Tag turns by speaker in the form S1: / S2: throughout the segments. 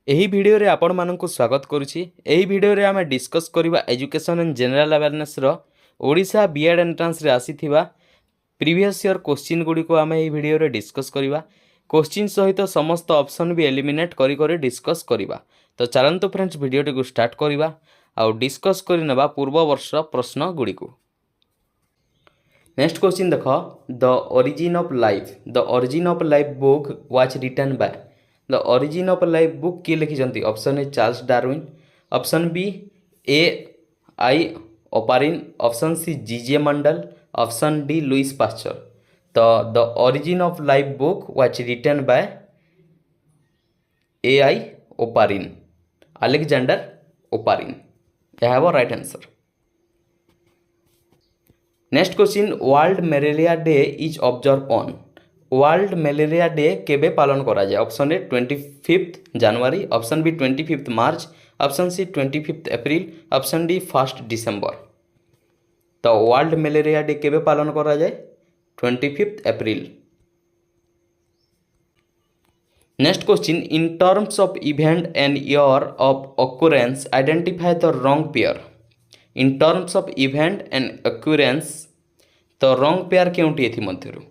S1: ଏହି ଭିଡ଼ିଓରେ ଆପଣମାନଙ୍କୁ ସ୍ୱାଗତ କରୁଛି। ଏହି ଭିଡ଼ିଓରେ ଆମେ ଡିସ୍କସ୍ କରିବା ଏଜୁକେସନ୍ ଆଣ୍ଡ ଜେନେରାଲ ଆୱାରନେସ୍ର ଓଡ଼ିଶା ବିଏଡ୍ ଏଣ୍ଟ୍ରାନ୍ସରେ ଆସିଥିବା ପ୍ରିଭିୟସ୍ ଇୟର୍ କୋଶ୍ଚିନ୍ ଗୁଡ଼ିକୁ ଆମେ ଏହି ଭିଡ଼ିଓରେ ଡିସ୍କସ୍ କରିବା। କୋଶ୍ଚିନ୍ ସହିତ ସମସ୍ତ ଅପସନ୍ ବି ଏଲିମିନେଟ୍ କରି ଡିସ୍କସ୍ କରିବା। ତ ଚାଲନ୍ତୁ ଫ୍ରେଣ୍ଡସ୍ ଭିଡ଼ିଓଟିକୁ ଷ୍ଟାର୍ଟ କରିବା ଆଉ ଡିସ୍କସ୍ କରିନେବା ପୂର୍ବ ବର୍ଷର ପ୍ରଶ୍ନ ଗୁଡ଼ିକୁ। ନେକ୍ସଟ क्वेश्चन देख the origin of life book was written by the origin of life book किए लिखिं option A Charles Darwin option B A I Oparin option C G J Mendel option D Louis Pasteur. तो the origin of life book was written by A I Oparin Alexander Oparin. यह है right answer. Next question World Malaria Day is observe on World Malaria Day केबे पालन करा जाए option A 25 January option B 25 March option C 25 April option D 1 December. तो World Malaria Day केबे पालन करा जाए 25 April. Next question in terms of event and year of occurrence identify the wrong pair in terms of event and occurrence तो wrong pair केउटी एथि मध्यरु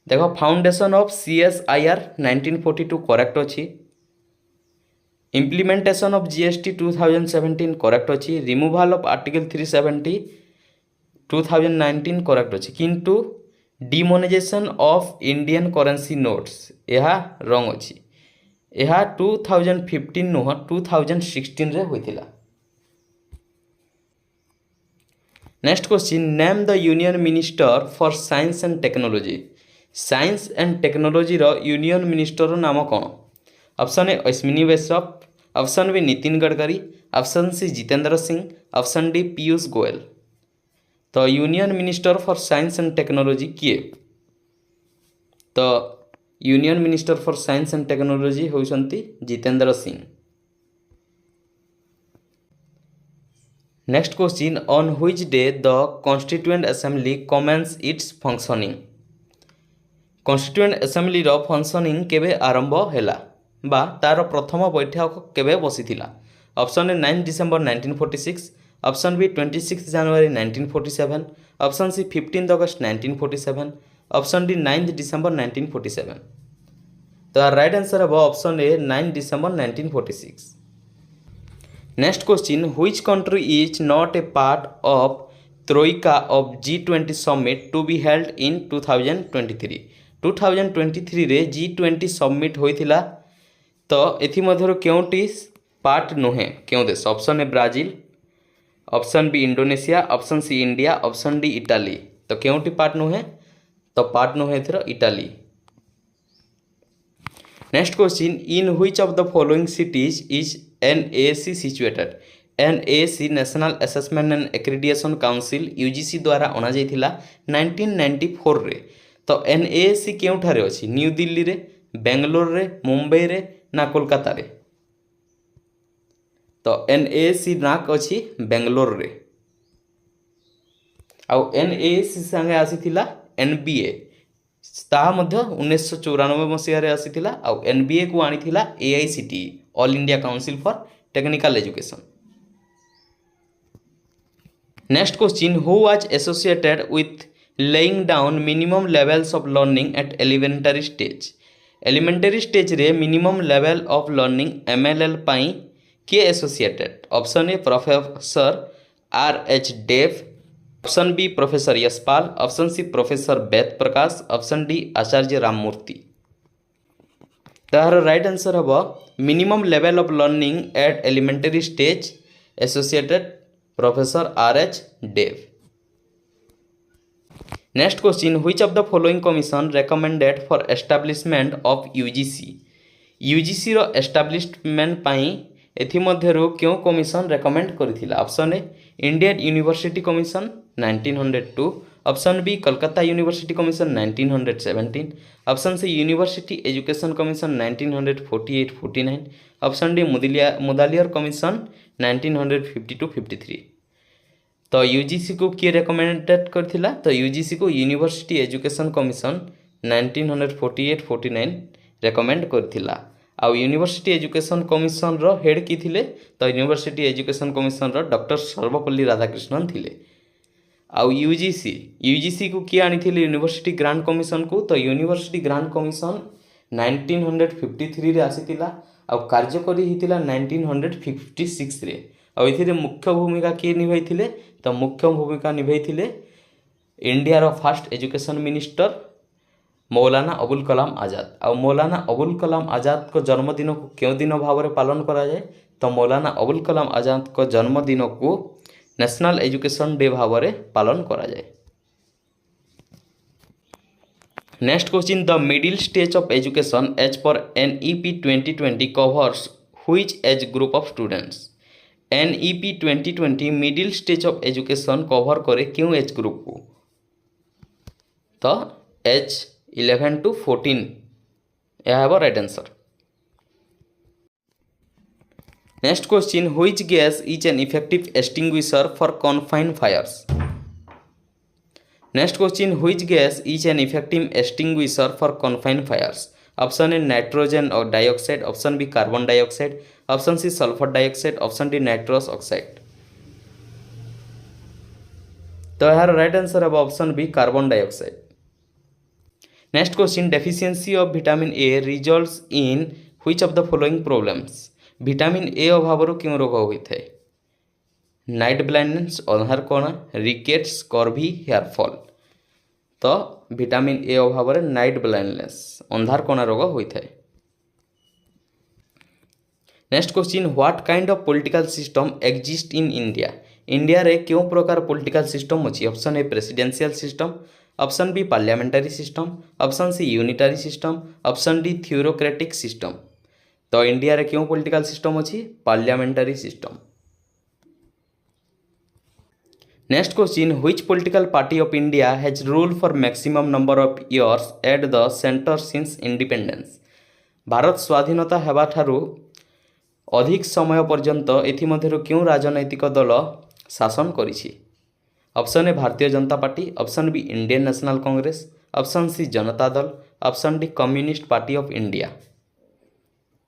S1: देखो फाउंडेशन ऑफ CSIR 1942 करेक्ट अच्छी इम्प्लीमेंटेशन ऑफ GST 2017 करेक्ट अच्छी removal of article 370 2019 correct अच्छी किंतु demonetisation of Indian currency notes यह रॉन्ग अच्छी यह 2015 नुह 2016 रे होइथिला। Next question name the union minister for science and technology रो यूनियन मिनिस्टर नाम कौन option A Ashwini Vaishnaw option B Nitin Gadkari option C Jitendra Singh option D Piyush Goyal. तो union minister for science and technology किए तो union minister for science and technology होउछंती Jitendra Singh. Next question on which day the constituent assembly commence its functioning constituent assembly रो functioning केबे आरंभ हैला बा तार प्रथम बैठक केबे बसिथिला option A 9 December 1946 option B 26 January 1947 option C 15 August 1947 option D 9 December 1947। तो राइट आंसर है option A 9 December 1946। Next question which country is not a part of troika of G20 summit to be held in 2023 रे G20 summit होइथिला तो एथि मध्यरु केउटी part नुहे केउ देश option A Brazil option B Indonesia option C India option D Italy. तो केउटी part नुहे तो पार्ट नुहे एथर Italy. Next question in which of the following cities is NAC situated NAC national assessment and accreditation council UGC द्वारा अणा जाइथिला 1994 रे। तो NAC केउठारे अछि न्यू दिल्ली रे बेंगलोर रे मुंबई रे ना कोलकाता रे। तो NAC नाक अछि बेंगलोर रे आउ NAC संगे आसीथिला NBA ताहा मध्य 1994 मसीह रे आसीथिला आउ NBA को आनीथिला AICTE all India council for technical education. Next question who was associated with laying down minimum levels of learning at elementary stage रे minimum level of learning MLL पाई किए associated option A professor RH Dave option B professor Yashpal option C professor Ved Prakash option D Acharya Ramamurti. तार right answer हम minimum level of learning at elementary stage associated professor RH Dave. Next question which of the following commission recommended for establishment of UGC रो establishment पाई एथि मध्यरु क्यों commission recommend करिथिला option A Indian university commission 1902 option B Calcutta university commission 1917 option C university education commission 1948-49 option D Mudaliar commission 1952-53। तो UGC को किए recommended करथिला तो UGC को यूनिवर्सिटी एजुकेशन कमीशन 1948-49 रेकमेंड करथिला। आउ यूनिवर्सिटी एजुकेशन कमिशन रो हेड की थिले तो यूनिवर्सिटी एजुकेशन कमिशन रो doctor Sarvepalli Radhakrishnan थिले। आउ यूजीसी को किए आनी यूनिवर्सिटी ग्रांट कमिशन को तो यूनिवर्सिटी ग्रांट कमिशन 1953 रे आसीतिला आउ कार्यकरी हितिला 1956 रे। आउ एथिरे मुख्य भूमिका किए निभाइथिले तो मुख्य भूमिका निभाइथिले India row first education minister मौलाना अबुल कलाम आजाद। आउ मौलाना अबुल कलाम आजाद को जन्मदिन को क्यों दिन भाव में पालन करा जाए तो मौलाना अबुल कलाम आजाद को जन्मदिन को नेशनल एजुकेशन डे भाव में पालन करा जाए। Next question, the middle stage of education as per NEP 2020 covers which age group of students. NEP 2020 middle stage of education cover करे क्यों एज ग्रुप को तो एज 11 to 14 यह है right answer. Next question, which gas is an effective extinguisher for confined fires. Next question, which gas is an effective extinguisher for confined fires. Option A nitrogen और dioxide, option B carbon dioxide, option C sulphur dioxide, option D nitrous oxide. तो यार right answer है option B carbon dioxide. Next question, deficiency of vitamin A results in which of the following problems. Vitamin A अभाव क्यों रोग होता है night blindness अंधार कोणा, रिकेट्स, स्कर्वी, हेयरफॉल। तो विटामिन ए अभाव नाइट ब्लाइंडनेस अंधार कोणा रोग होता है। Next question, what kind of political system exist in India. India रे क्यों प्रकार पॉलिटिकल सिस्टम अच्छी। Option A presidential system, option B parliamentary system, option C unitary system, option D theocratic system. तो इंडिया रे क्यों पॉलिटिकल सिस्टम अच्छी parliamentary system. Next question, which political party of India has rule for maximum number of years at the centre since independence. Bharat स्वाधीनता हेबा ठारू अधिक समय पर्यंत एथिमध्यरु क्यों राजनैतिक दल शासन करिछि। Option A Bharatiya Janata Party, option B Indian National Congress, option C Janata Dal, option D Communist Party of India.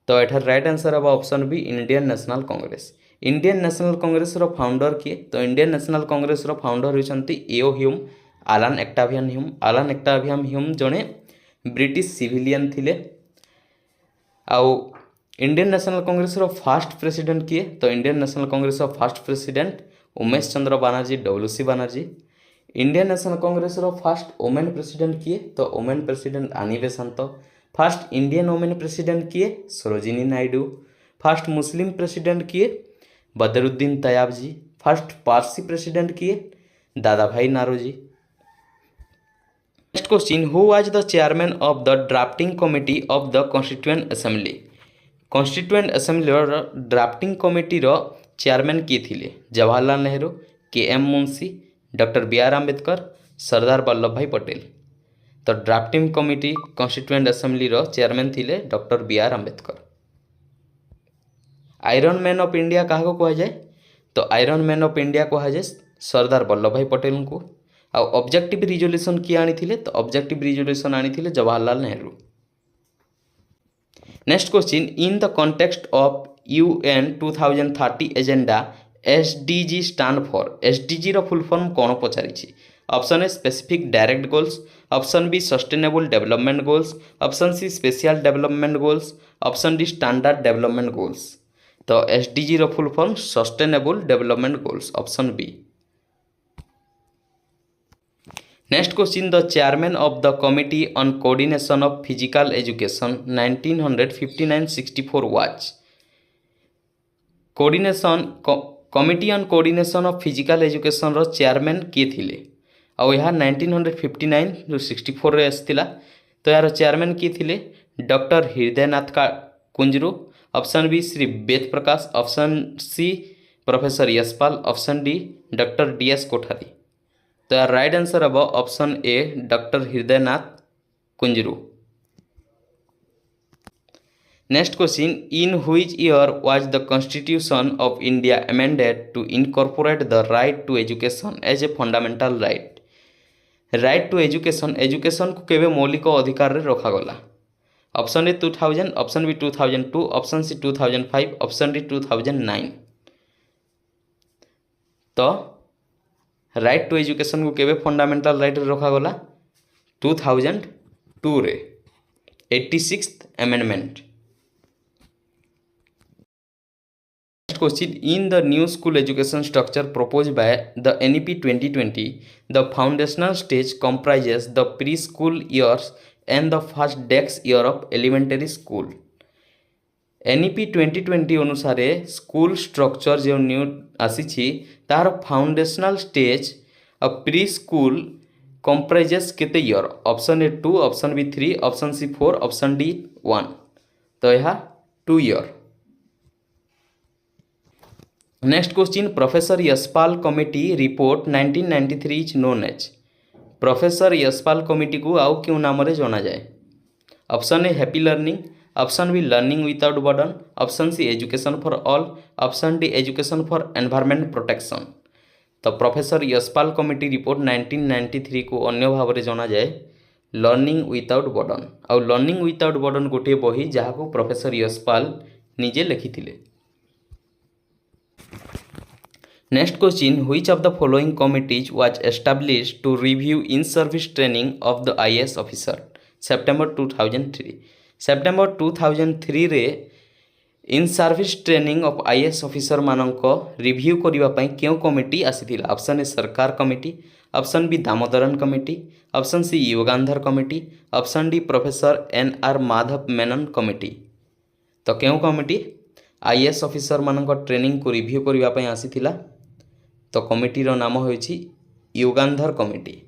S1: तो एठार राइट आंसर है option B Indian National Congress. Indian National Congress रो फाउंडर किए तो इंडियन नेशनल कांग्रेस रो फाउंडर होइछंती A O Hume, Allan Octavian Hume. Allan Octavian Hume जड़े British civilian थिले। आउ इंडियन नेशनल कांग्रेस रो फर्स्ट प्रेसिडेंट किए तो इंडियन नेशनल कांग्रेस रो first president Umesh Chandra Banerjee, WC Banerjee. Indian National Congress रो फर्स्ट वुमेन प्रेसिडेंट किए तो women president Annie Besant. First Indian women president किए Sarojini Naidu. First Muslim president किए बदरुद्दीन तयाबजी। फर्स्ट पारसी प्रेसिडेंट किए Dadabhai Naoroji. Next question, who was the chairman of the drafting committee of the constituent assembly. Constituent assembly drafting committee रो chairman किए थिले Jawaharlal Nehru, KM Munshi, doctor BR Ambedkar, Sardar Vallabh भाई पटेल। तो drafting committee constituent assembly रो chairman थिले doctor BR Ambedkar. Iron man of India क्या कह जाए तो आयरन मैन ऑफ इंडिया कह जाए सरदार वल्लभ भाई पटेल को। आउ ऑब्जेक्टिव रिजोल्यूशन किए आनी तो ऑब्जेक्टिव रिजोल्यूशन आनी Jawaharlal Nehru. Next question, in the context of UN 2030 agenda SDG stand for. SDG रो फुल फॉर्म कौन पचारि। Option A specific direct goals, option B sustainable development goals, option C special development goals, option D standard development goals. तो SDG रो full form sustainable development goals, option B. Next question, the chairman of the committee on coordination of physical education 1959-64 was. Coordination committee on coordination of physical education रो chairman किए थिले और यह 1959-64 रे आसथिला। तो यार चेयरमैन किए थिले doctor Hridaynath Kunzru, option B Shri Ved Prakash, option C professor Yashpal, option D doctor DS Kothari. तो यार राइट आंसर अब option A doctor Hridaynath Kunzru. Next question, in which year was the constitution of India amended to incorporate the right to education as a fundamental right. Right to education को केवे मौलिक अधिकार रे रखा गला। Option A 2000, option B 2002, option C 2005, option D 2009। तो right to education को केबे फंडामेंटल राइट रखागला 2002 रे 86th amendment. Next question, in the new school education structure proposed by the NEP 2020, the foundational stage comprises the preschool years and the first dex year of elementary school। NEP 2020 अनुसार school structure जो new आसी तार foundational stage preschool comprises केते year, option A 2, option B 3, option C 4, option D 1। तो यह 2 year. Next question, professor Yashpal committee report 1993 is known as. Professor Yashpal committee को आउ क्यों नाम रे जाना जाए? Option A happy learning, option B learning without burden, option C education for all, option D education for environment protection. तो professor Yashpal committee report 1993 को अन्य भाव में जाना जाए लर्निंग विदाउट बर्डन। आउ लर्निंग विदाउट बर्डन गोटे बही जहाँ को प्रोफेसर यशपाल निजे लिखिथिले। Next question, which of the following committees was established to review in service training of the IAS officer September 2003। September 2003 रे in service training of IAS officer मानक review करने क्यों कमिटी आसीथिला? Option A Sarkar committee, option B Damodaran committee, option C Yugandhar committee, option D professor NR Madhava Menon committee. तो क्यों committee IAS officer मानक training को review करने आसीथिला? तो कमिटीर नाम होइछि Yugandhar committee.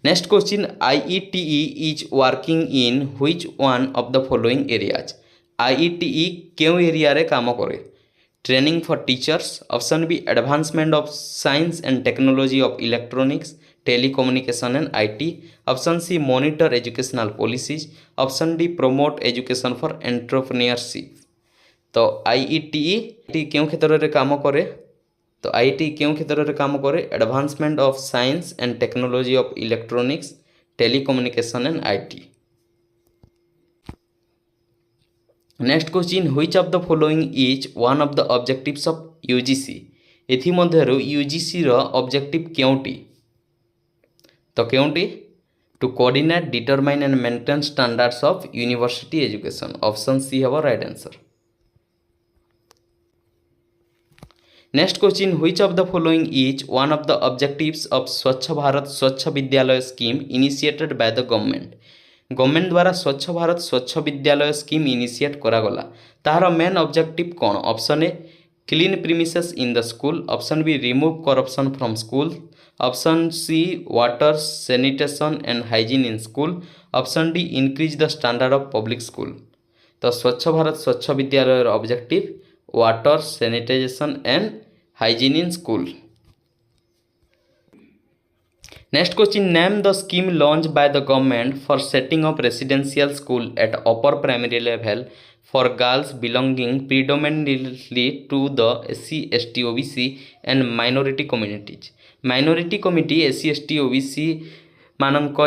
S1: Next question, IETE is working in which one of the following areas. IETE क्यों एरिया रे काम करे? Training for teachers, option B advancement of science and technology of electronics telecommunication and IT, option C monitor educational policies, option D promote education for entrepreneurship. तो IETE क्यों क्षेत्र में काम करे? तो IETE क्यों क्षेत्र में काम करे? Advancement of science and technology of electronics telecommunication and IT। Next question, which of the following is one of the objectives of UGC। एथि मध्यरु UGC रो ऑब्जेक्टिव क्योंटी? तो क्योंटी to coordinate determine and maintain standards of university education. Option C हबो right answer. Next question, which of the following is one of the objectives of Swachh Bharat Swachh Vidyalaya scheme initiated by the government. Government द्वारा Swachh Bharat Swachh Vidyalaya scheme initiate करागला तार main objective कौन? Option A clean premises in the school, option B remove corruption from school, option C water sanitation and hygiene in school, option D increase the standard of public school. तो Swachh Bharat Swachh Vidyalaya objective water sanitization and hygiene in school. Next question, name the scheme launch by the government for setting up residential school at upper primary level for girls belonging predominantly to the SC ST OBC and minority communities. Minority committee SC ST OBC मानक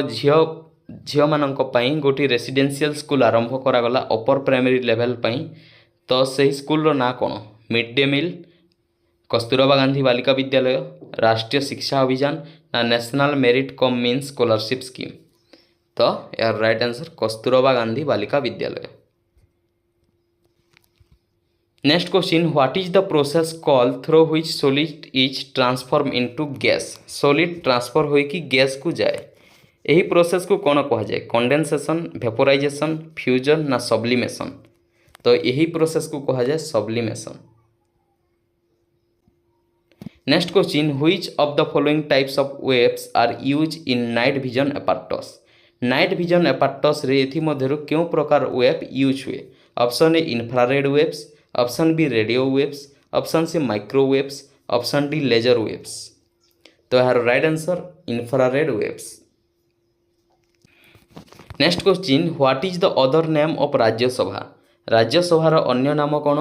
S1: झील मानक पई गोटी residential school आरंभ करागला upper primary level पई। तो सही school ना कौन? Mid day meal, Kasturba Gandhi Balika Vidyalaya, Rashtriya Shiksha Abhiyan ना national merit cum means scholarship scheme. तो यार right answer Kasturba Gandhi Balika Vidyalaya. Next question, what is the process call through which solid is transform into gas. Solid transfer होइकी gas को जाए, यही प्रोसेस को कौन कहा जाए? कंडेंसेशन, वेपोराइजेशन, फ्यूजन ना सब्लिमेशन। तो यही प्रोसेस को कहा जाए sublimation. Next question, which of the following types of waves are use in night vision apparatus. Night vision apparatus रे एथि मध्यरु क्यों प्रकार वेव यूज हुए? Option A infrared waves, option B radio waves, option C microwaves, option D laser waves. तो यार right answer infrared waves. Next question, what is the other name of Rajya Sabha. राज्यसभार अन्य नाम कौन?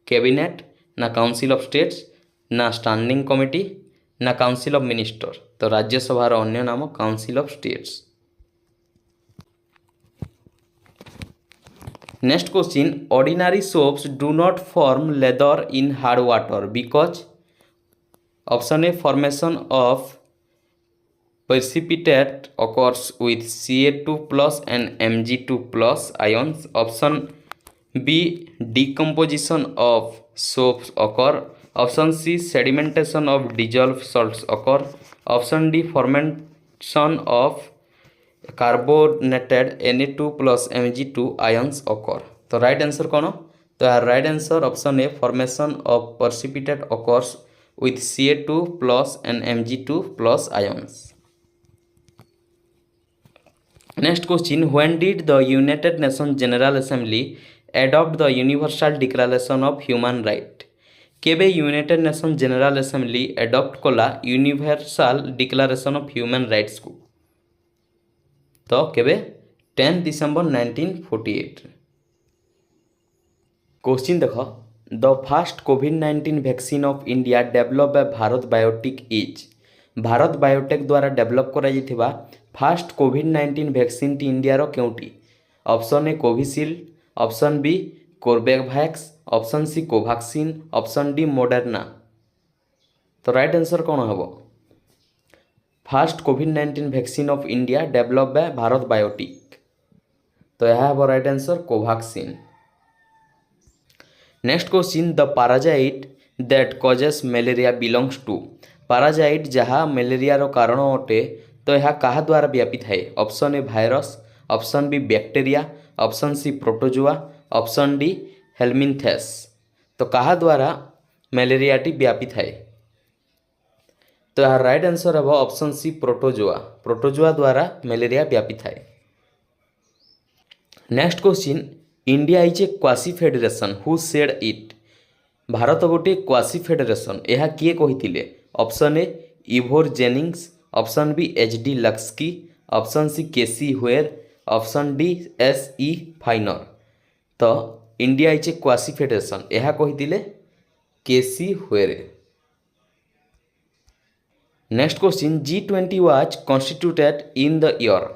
S1: कैबिनेट ना काउंसिल ऑफ स्टेट्स ना standing committee ना council of minister. तो राज्यसभार अन्य नाम council of states. Next question, ordinary soaps do not form leather in hard water because option A, formation of precipitate occurs with Ca2 plus and Mg2 plus ions. Option B, decomposition of soaps occur. Option C, sedimentation of dissolved salts occur. Option D, formation of carbonated Na2 plus Mg2 ions occur. तो right answer कौन? तो यार right answer option A, formation of precipitate occurs with Ca2 plus and Mg2 plus ions. Next question, when did the United Nations General Assembly adopt the Universal Declaration of Human Rights? केबे United Nation General Assembly adopt कला Universal Declaration of Human Rights को? तो केबे 10 December 1948. Question देख, the first कोविड-19 vaccine of India develop by Bharat Biotech is? Bharat Biotech द्वारा develop करा first कोविड-19 वैक्सीन टी इंडिया केउटी? Option A Covishield, option B Corbevax, option C Covaxin, option D Moderna. तो राइट आंसर कौन हम? फास्ट कोविड-19 vaccine of India develop by Bharat biotech. तो यह है right answer Covaxin. Next question, the parasite that causes malaria belongs to? Parasite जहाँ malaria कारण अटे तो यह क्या द्वारा व्यापित है? Option A virus, option B bacteria, option C protozoa, option D helminths. तो क्या द्वारा मलेरिया टी व्यापित है? तो यार राइट आंसर हम ऑप्शन सी प्रोटोजोआ. प्रोटोजोआ द्वारा मलेरिया व्यापित है. Next question, India is a quasi federation who said it? Bharat गोटे क्वासी फेडरेशन, यह किए कही? Option A Ivor Jennings, option B H D Laski, option C K C Wheare, option D S ई फाइनर. तो India is a quasi federation, यह कही K C Wheare. Next question, G20 was constituted in the year?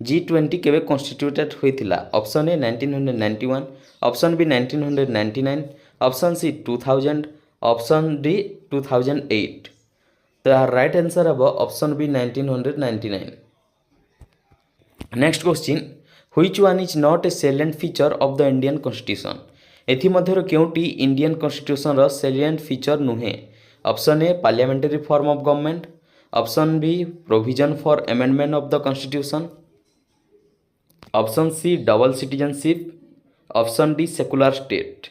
S1: G20 केवे constituted होइतिला? Option A 1991, option B 1999, option C 2000, option D 2008. तो यार right answer हम option B 1999. Next question, which one is not a salient feature of the Indian constitution? एथिमध्यरु केउटी Indian constitution रो salient feature नुहे? Option A parliamentary form of government, option B provision for amendment of the constitution, option C double citizenship, option D secular state.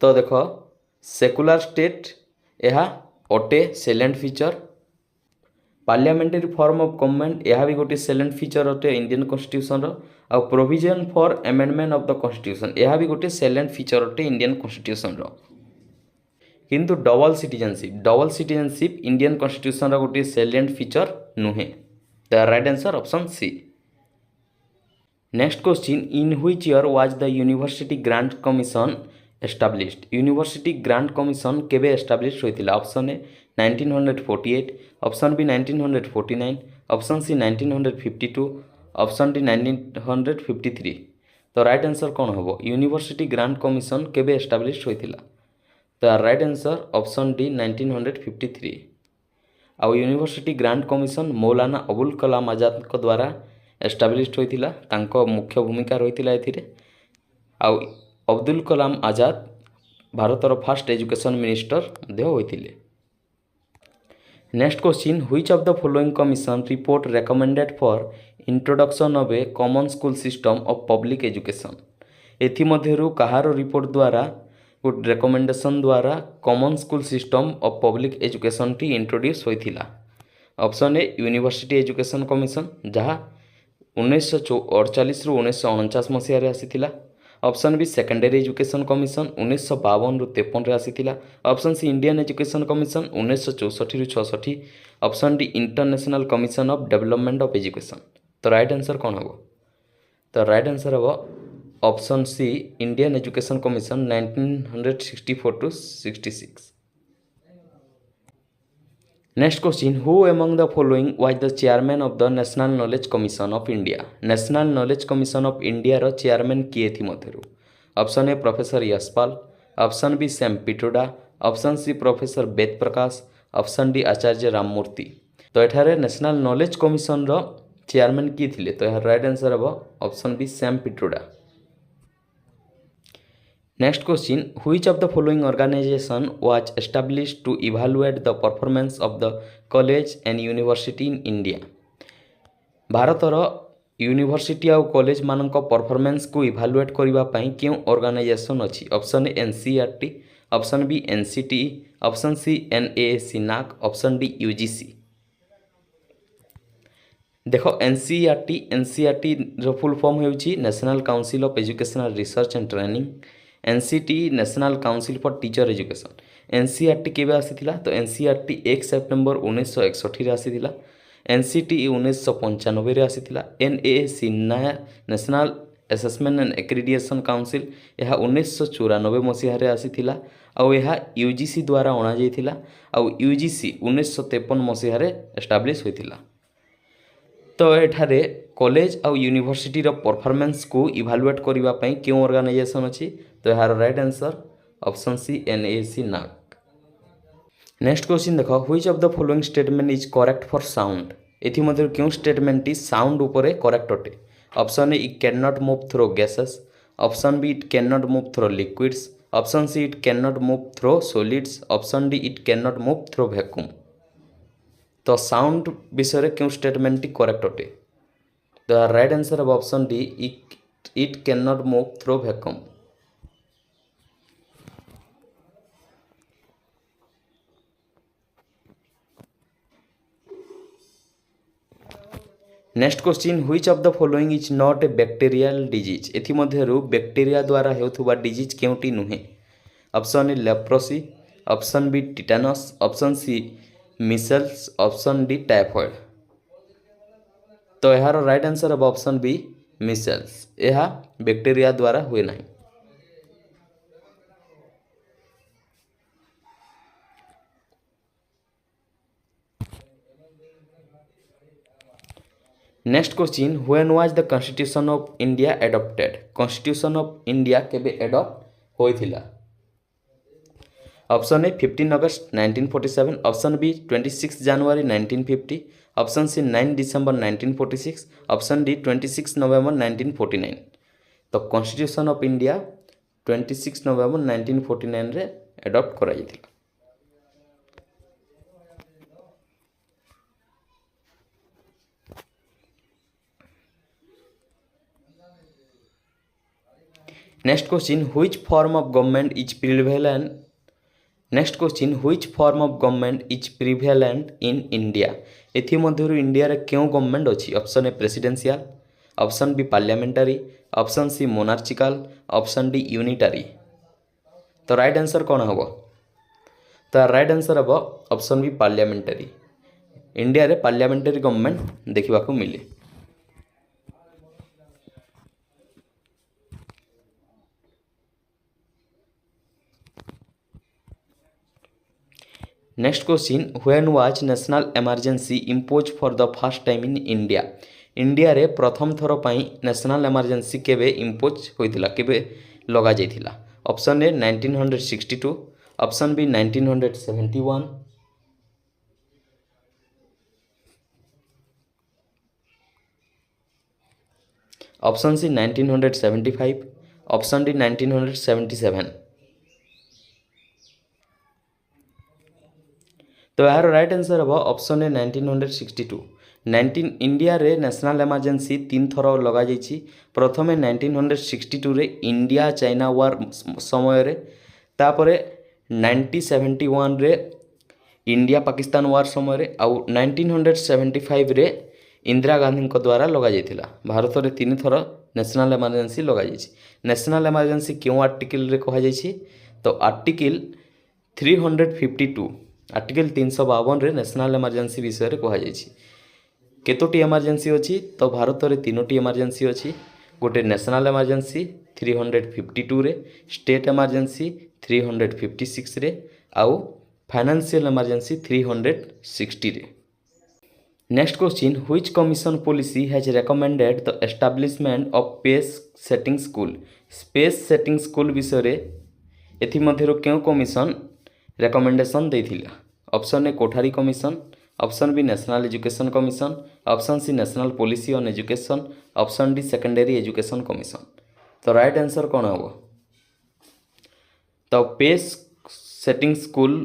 S1: तो देखो secular state यह अटे salient feature. Parliamentary form of government यह भी गोटे salient feature अटे Indian constitution रो. आ provision for amendment of the constitution यह भी गोटे सैलिएंट फीचर अटे इंडियन कॉन्स्टिट्यूशन रो. किंतु डबल सिटीजनशिप इंडियन कॉन्स्टिट्यूशन रो गोटे सैलिएंट फीचर नुहे. The right answer option C. Next question, in which year was the university grant commission established? University grant commission केबे एस्टाब्लिश होइतिला? Option A 1948, option B 1949, option C 1952, option D 1953. तो right answer कौन हम? University grant commission केबे establish होइतिला? तो right answer option D 1953. आउ university grant commission मौलाना अबुल कलाम आजाद को द्वारा एस्टाब्लिश्ड होइतिला. तांको मुख्य भूमिका रहितिला एथिरे. आउ अब्दुल कलाम आजाद भारतर फास्ट एजुकेशन मिनिस्टर मध्य होइतिले. Next question, which of the following commission report recommended for introduction of a common school system of public education? एथिमध्यरु कहार रिपोर्ट द्वारा गुड रेकमेंडेशन द्वारा common school system of public education टी इंट्रोड्यूस होइथिला? Option A university education commission जहाँ 1948 रु 1949 मसीह आसीथिला. Option B secondary education commission 1952 रु 53 आसीथिला. Option C Indian education commission 1964 रु 66. Option D international commission of development of education. तो राइट आंसर कौन हम? तो राइट आंसर हम option C Indian education commission 1964 to 66. Next question, who among the following was the chairman of the national knowledge commission of India. National knowledge commission of India रो chairman किए थी मध्यरु। Option A professor Yashpal, option B Sam Pitroda, option C professor Ved Prakash, option D Acharya Ramamurti. तो एठारे national knowledge commission रो chairman किए थिले, तो यार राइट आंसर हम option B Sam Pitroda. Next question, which of the following organisation was established to evaluate the performance of the college and university in India. भारतर university आउ कॉलेज मानक परफॉर्मेंस को इवैल्यूएट करबा पई क्यों ऑर्गेनाइजेशन अछि। Option A NCERT, option B NCTE, option C NAAC NAAC, option D UGC. देखो NCERT रो फुल फॉर्म होउछि national council of educational research and training. NCTE national council for teacher education. NCERT केबे आसीथिला, तो NCERT 1 September 1961 रे आसीथिला। NCTE 1995 रे आसीथिला। NAAC national assessment and accreditation council यह 1994 मसीह रे आसीथिला। आउ यह यूजीसी द्वारा अणा जाइथिला। आउ यूजीसी 1953 मसीह रे एस्टाब्लिश होइथिला। तो एठारे कॉलेज आउ यूनिवर्सिटी रो परफॉर्मेंस को इवैल्यूएट करबा पई क्यों ऑर्गेनाइजेशन अछि, तो यार right answer option C NAC नाक। नेक्स्ट क्वेश्चन देखो, which of the following statement is correct for sound. एथि मध्ये क्यों स्टेटमेंट इज साउंड ऊपर करेक्ट अटे। Option A it can not move through gases, option B it can not move through liquids, option C it can not move through solids, option D it can not move through vacuum. तो sound विषय क्यों statement टी correct अटे, the right answer of option D it can not move through vacuum. Next question, which of the following is not a bacterial disease. एथि मध्यरु bacteria द्वारा हेउथुबा disease केउटी नुहे। Option A leprosy, option B tetanus, option C measles, option D typhoid. तो यार right answer of option B measles. यह bacteria द्वारा हुए नहीं। Next question, when was the constitution of India adopted. Constitution of India केबे adopt होइथिला। Option A 15 August 1947, option B 26 जनवरी 1950, option C 9 December 1946, option D 26 November 1949। तो constitution of India 26 November 1949 रे adopt करा जायतिला। Next question, which form of government is prevalent. Next question, which form of government is prevalent in India. एथि मध्यरु India रे क्यों government अछि। Option A presidential, option B parliamentary, option C monarchical, option D unitary. तो right answer कौन हम, तो right answer हम ऑप्शन बी पार्लियामेंटारी। इंडिया रे पार्लियामेंटारी गवर्नमेंट देखा मिले। Next question, when was national emergency impose for the first time in India. India रे प्रथम थर पई नेशनल इमरजेंसी केबे इम्पोज होइतिला, केबे लगा जाइतिला। Option A 1962, option B 1971, option C 1975, option D 1977। तो यार राइट आंसर हम ऑप्शन ए 1962। 19 इंडिया रे नेशनल इमरजेंसी 3 थर लगा जाइछि। प्रथमे 1962 रे इंडिया चाइना वार समय रे, तापरे 1971 रे इंडिया पाकिस्तान वार समय रे, आउ 1975 रे इंदिरा गांधी द्वारा लगा जाइथिला। भारत रे 3 थर नेशनल इमरजेंसी लगा जाइछि। नेशनल इमरजेंसी क्यों आर्टिकल रे कहा जाइछि, तो आर्टिकल 352 आर्टिकल 352 रे नेशनल इमरजेंसी विषय रे कहा जाइछि। केतोटी इमरजेंसी अछि, तो भारत रे 3टी इमरजेंसी अछि। गोटे नेशनल इमरजेंसी 352 रे, स्टेट इमरजेंसी 356 रे, आउ फाइनेंशियल इमरजेंसी 360 रे। Next question, which commission policy has recommended the establishment of space setting school. Space setting school विषय एथिमध्यरु केउ कमिशन रेकमेंडेशन देथिला। Option A Kothari commission, option B national education commission, option C national policy on education, option D secondary education commission. तो right answer कौन हम? तो pace setting school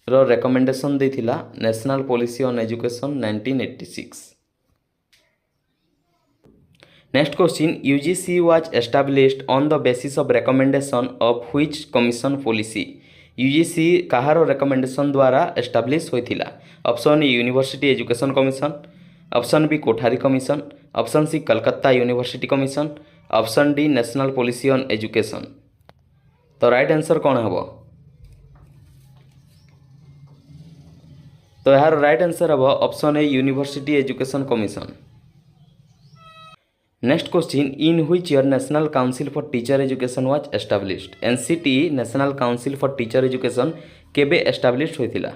S1: रो recommendation देथिला national policy on education 1986। Next question, UGC was established on the basis of recommendation of which commission policy. UGC कहार recommendation द्वारा establish होइथिला। Option A university education commission, option B Kothari commission, option C Calcutta university commission, option D national policy on education. तो right answer कौन हम? तो यार right answer हम option A university education commission. Next question, in which year national council for teacher education was established. NCTE national council for teacher education केबे established होइथिला।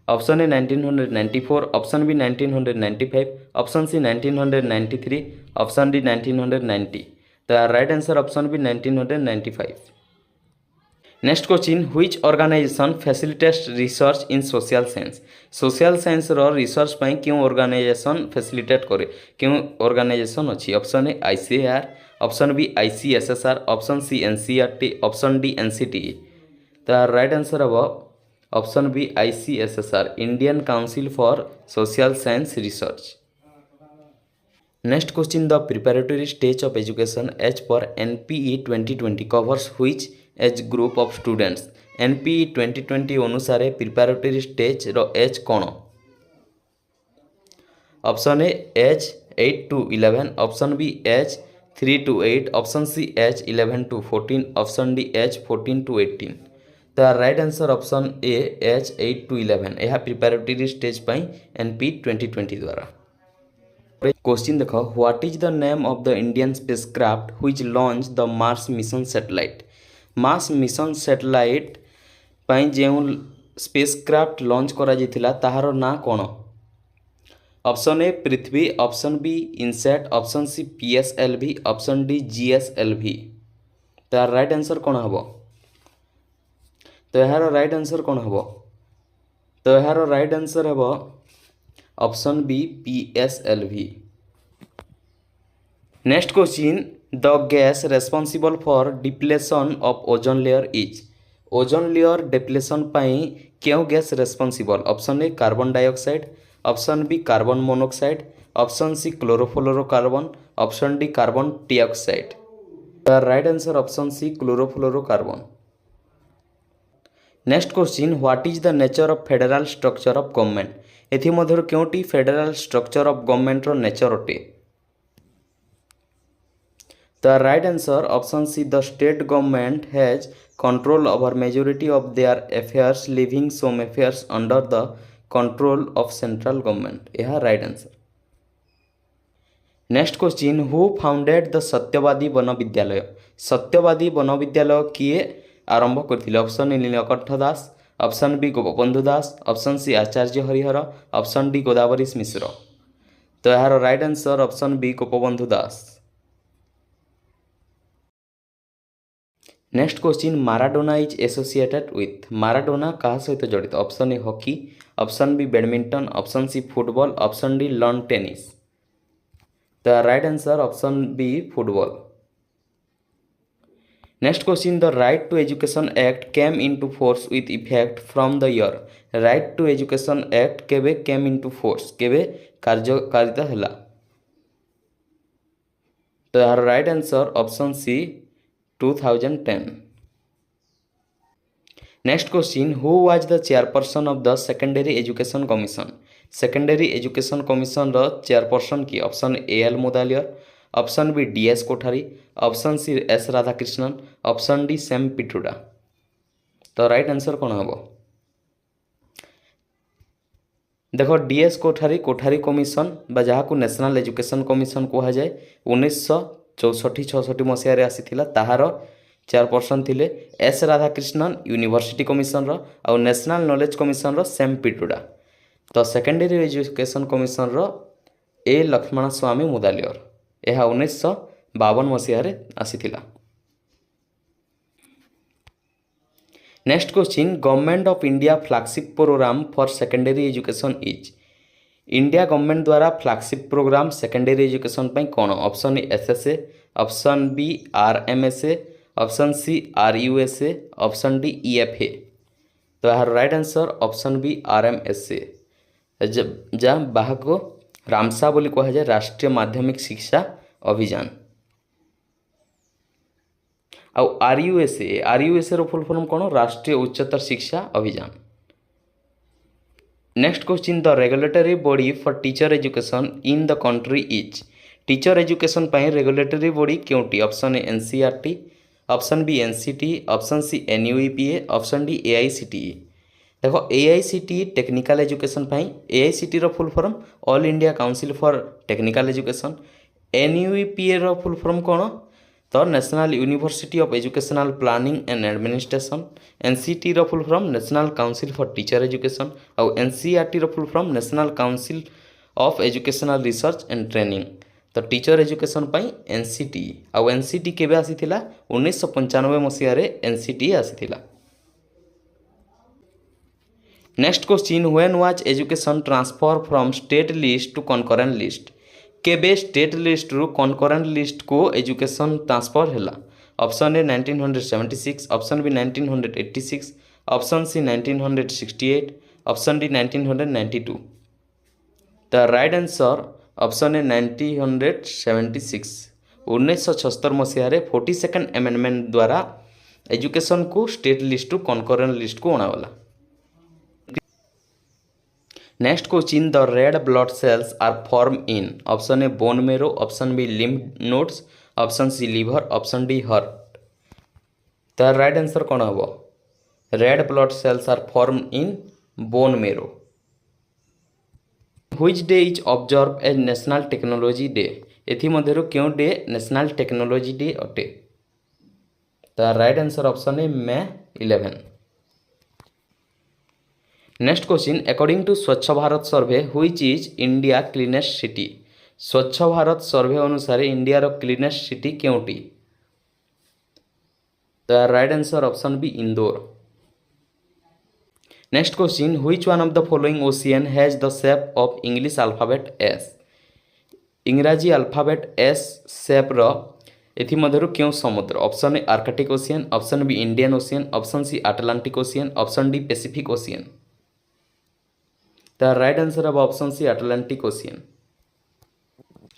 S1: Option ए 1994, option B 1995, option C 1993, option D 1990। तो यार right answer option B 1995। Next question, which organisation facilitates research in social science. Social science रो research पई क्यों organisation facilitate करे, क्यों organisation अछि। Option A ICAR, option B ICSSR, option C NCERT, option D NCTE. तो right answer हम option B ICSSR, Indian council for social science research. Next question, the preparatory stage of education as per NPE 2020 covers which age group of students. NPE 2020 अनुसार preparatory stage रो age कौन। Option A age 8 to 11, option B age 3 to 8, option C age 11 to 14, option D age 14 to 18। तो right answer option A age 8 to 11 यह preparatory stage पर NP 2020 द्वारा। Question देख, what is the name of the Indian spacecraft which launch the Mars mission satellite. Mars mission satellite पई जेउ spacecraft launch करा जिथिला ताहार ना कोन। Option A Prithvi, option B INSAT, option C PSLV, option D GSLV. तो यार राइट आंसर कौन हम? तो यार राइट आंसर कौन हम? तो यार राइट आंसर हम option B PSLV. Next question, the gas responsible for depletion of ozone layer is. Ozone layer depletion पाई क्यों gas responsible. Option A carbon dioxide, option B carbon monoxide, option C chlorofluorocarbon, option D carbon dioxide. Right answer option C chlorofluorocarbon. Next question, what is the nature of federal structure of government. एथिमध्यरु केउटी federal structure of government रो nature अटे। तो right answer option C the state government has control over majority of their affairs leaving some affairs under the control of central government. यह right answer. Next question, who founded the Satyavadi Vana Vidyalaya. Satyavadi Vana Vidyalaya किए आरंभ करथिले। Option A Nilakantha Das, option B Gopabandhu Das, option C Acharya Harihar, option D Godavari Mishra. तो यार right answer option B Gopabandhu Das. Next question, Maradona is associated with. Maradona कहा सहित जड़ित। Option A hockey, option B badminton, option C football, option D lawn tennis. तो right answer option B football. Next question, the right to education act came into force with effect from the year. Right to education act केबे came into force, केबे कार्यकारिता हला। तो यार right answer option C 2010। Next question, who was the chairperson of the secondary education commission. Secondary education commission row chairperson की। Option A L Mudaliar, option B D S Kothari, option C S Radhakrishnan, option D Sam Pitroda. तो right answer कौन हम? देख D S Kothari Kothari commission जहाँ national education commission कहुए 1964-66 मसीह आसीथिला। ताहार चेयरपर्सन थिले एस राधाकृष्णन यूनिवर्सिटी कमिशन आउ national knowledge commission Sam Pitroda. तो secondary education commission A Lakshmana Swami Mudaliar यह 1952 मसीह आसीथिला। Next question government of India flagship programme for secondary education is. India government द्वारा फ्लैगशिप प्रोग्राम सेकेंडरी एजुकेशन पर कौन? Option A SSA, option B RMSA, option C RUSA, option D EFA. तो यार right answer option B RMSA जहाँ बाहको रामसा बोली कहा जाए राष्ट्रीय माध्यमिक शिक्षा अभियान। आउ आरयूएसए रो फुल फॉर्म कौन? राष्ट्रीय Uchchatar Shiksha Abhiyan. Next question the regulatory body for teacher education in the country is. Teacher education पर रेगुलेटरी बॉडी क्योंटी? Option A NCERT, option B NCT, option C NUEPA, option D AICTE. देखो एआईसीटीई टेक्निकल एजुकेशन पर AICT रो full form all India council for technical education. NUEPA रो full form कौन? तो national university of educational planning and administration. NCT रो full form national council for teacher education और NCERT रो full form national council of educational research and training. तो teacher education पर NCT आउ NCT केबे आसीथिला? 1995 मसीह एनसीटी आसीथिला। Next question when was education transfer from state list to concurrent list. केबे स्टेट लिस्ट रु कनकरेंट लिस्ट को एजुकेशन ट्रांसफर हैला? Option A 1976, option B 1986, option C 1968, option D 1992। The right answer option A 1976। 1976 मसीह 42nd amendment द्वारा education को state list to concurrent list को अणागला। Next question the red blood cells are form in. Option A bone marrow, option B lymph nodes, option C liver, option D heart. तो right answer कौन हम? Red blood cells are form in bone marrow. Which day is observe as national technology day. एमध्य क्यों day national technology day अटे? तो right answer option A May 11। Next question according to Swachh Bharat survey which is India cleanest city. Swachh Bharat survey अनुसार India रो cleanest city क्योंटी? तो right answer option B Indore. Next question which one of the following ocean has the shape of English alphabet S. इंग्राजी alphabet S shape रो एमध्य क्यों समुद्र? Option A Arctic Ocean, option B Indian Ocean, option C Atlantic Ocean, option D Pacific Ocean. The right answer of option C Atlantic Ocean.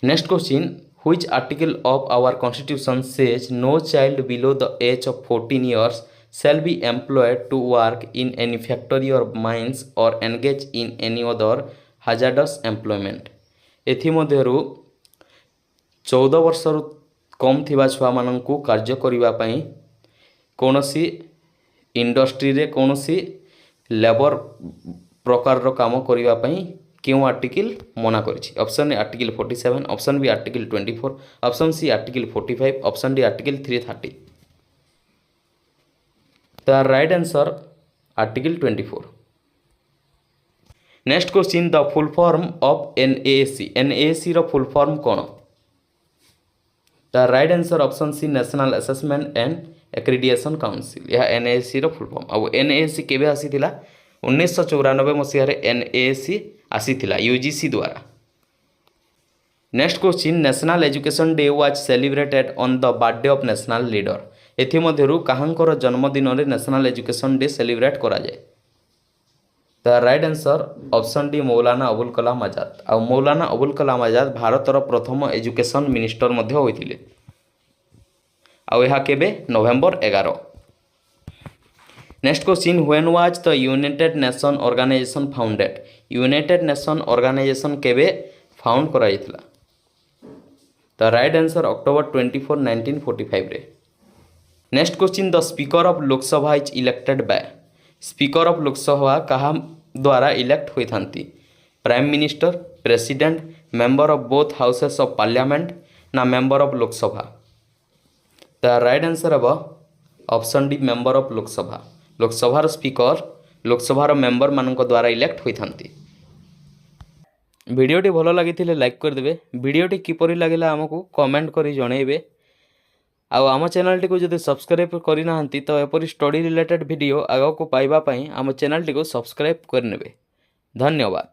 S1: Next question which article of our constitution says no child below the age of 14 years shall be employed to work in any factory or mines or engage in any other hazardous employment। एथिमध्यरु 14 वर्षरु कम थिबा छुआ माननकु कार्य करिबा पई कोनोसी industry रे कोनोसी labour प्रकार काम करने क्यों आर्टिकल मना करिछि? Option A article 47, option B article 24, option C article 45, option D article 330। The right answer article 24। Next question the full form of NAAC. NAAC रो फुल फॉर्म कौन? The right answer option C national assessment and accreditation council. यह NAAC रो full form. अब NAAC केबे आसीथिला? 1994 मसीह एनएएसी आसीथिला यूजीसी द्वारा। Next question national education day was celebrated on the birthday of national leader. एथिमध्यरु काहांकर जन्मदिन रे नेशनल एजुकेशन डे सेलिब्रेट करा जाय? The right answer option D Maulana Abul Kalam Azad. आ मौलाना अबुल कलाम आजाद भारतर प्रथम एजुकेशन मिनिस्टर मध्य होइथिले। आ यह केबे? November 11। Next question when was the united nation organization founded. United nation organization केबे फाउंड करा जायतिला? द राइट आंसर अक्टोबर 24, 1945 रे। Next question the speaker of Lok Sabha is elected by. Speaker of Lok Sabha कहा द्वारा इलेक्ट होई थांती? Prime minister, president, member of both houses of parliament ना member of Lok Sabha? The right answer अब option D member of Lok Sabha. लोकसभार speaker लोकसभार member मानक द्वारा elect होइथांती। भिडियोटी भल लगी लाइक करदे। भिडियोटी किपरि लगिला आमको कमेंट करी जणैबे। आम चैनल टी जदि सब्सक्राइब करना तो एपरी स्टडी रिलेटेड वीडियो आगक पाइबा आम चैनल टी सब्सक्राइब करने। धन्यवाद।